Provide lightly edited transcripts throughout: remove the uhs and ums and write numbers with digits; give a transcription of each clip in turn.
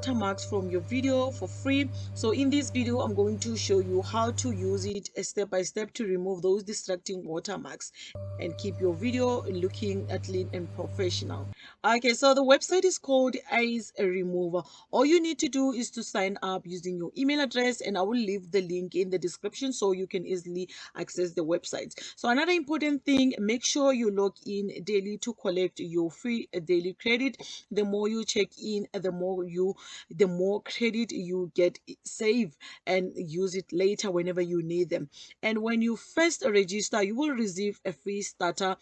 watermarks from your video for free. So in this video I'm going to show you how to use it step by step to remove those distracting watermarks and keep your video looking clean and professional. Okay, so the website is called Eyes Remover. All you need to do is to sign up using your email address, and I will leave the link in the description so you can easily access the website. So another important thing, make sure you log in daily to collect your free daily credit. The more you check in, the more credit you get, save and use it later whenever you need them. And when you first register, you will receive a free starter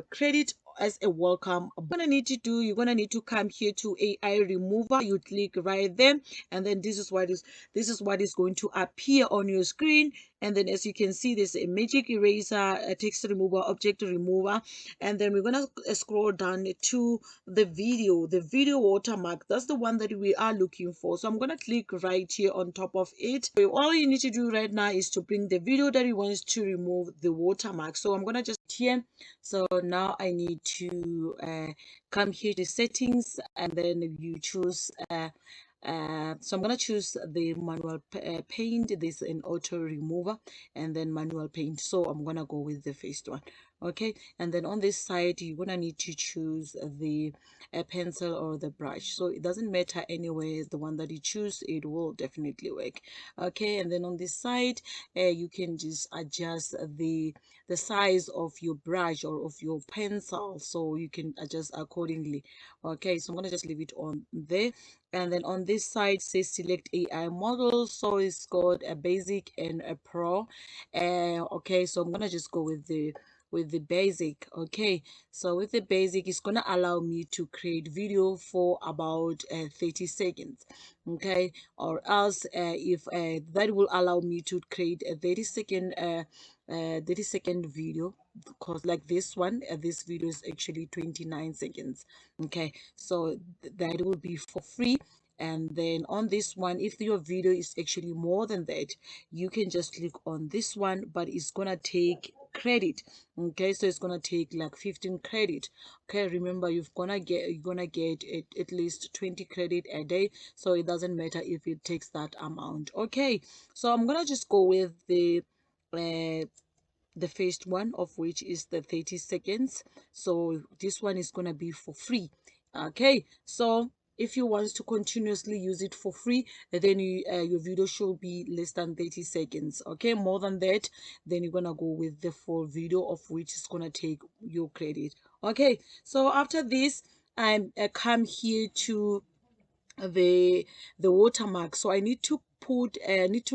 credit as a welcome. You're gonna need to come here to AI remover. You click right there, and then this is what is going to appear on your screen. And then as you can see, there's a magic eraser, a text remover, object remover, and then we're gonna scroll down to the video watermark. That's the one that we are looking for. So I'm gonna click right here on top of it. So all you need to do right now is to bring the video that you want to remove the watermark. So I'm gonna just here. So now I need to come here to settings, and then you choose so I'm gonna choose the manual paint. This is an auto remover, and then manual paint. So I'm gonna go with the first one. Okay, and then on this side you're gonna need to choose the pencil or the brush. So it doesn't matter anyway, the one that you choose, it will definitely work. Okay, and then on this side you can just adjust the size of your brush or of your pencil, so you can adjust accordingly. Okay, so I'm gonna just leave it on there. And then on this side says select AI model, so it's got a basic and a pro. Okay, so I'm gonna just go with the basic. Okay, so with the basic, it's gonna allow me to create video for about 30 seconds. Okay, or else if that will allow me to create a 30-second video, because like this one, this video is actually 29 seconds. Okay, so that will be for free. And then on this one, if your video is actually more than that, you can just click on this one, but it's gonna take credit. Okay, so it's gonna take like 15 credit. Okay, remember you're gonna get at least 20 credit a day, so it doesn't matter if it takes that amount. Okay, so I'm gonna just go with the first one, of which is the 30 seconds. So this one is gonna be for free. Okay, so if you want to continuously use it for free, then your video should be less than 30 seconds. Okay, more than that, then you're gonna go with the full video, of which is gonna take your credit. Okay, so after this, I come here to the watermark. So I need to I need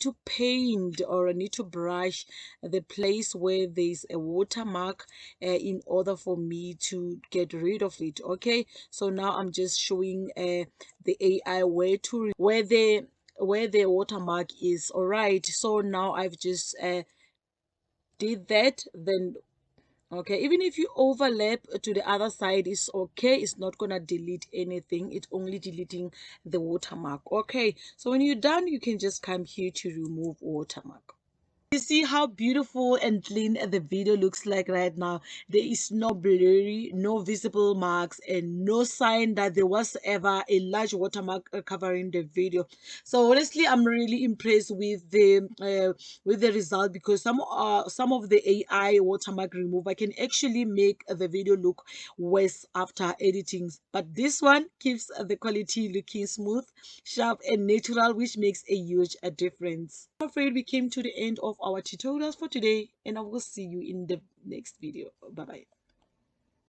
to paint, or I need to brush the place where there's a watermark in order for me to get rid of it. Okay, so now I'm just showing the AI where the watermark is. All right, so now I've just did that. Then okay, even if you overlap to the other side, it's okay. It's not gonna delete anything, it's only deleting the watermark. Okay, so when you're done, you can just come here to remove watermark. You see how beautiful and clean the video looks like right now. There is no blurry, no visible marks, and no sign that there was ever a large watermark covering the video. So honestly, I'm really impressed with the result, because some of the AI watermark remover can actually make the video look worse after editing, but this one keeps the quality looking smooth, sharp, and natural, which makes a huge difference. I'm afraid we came to the end of our tutorials for today, and I will see you in the next video. Bye bye.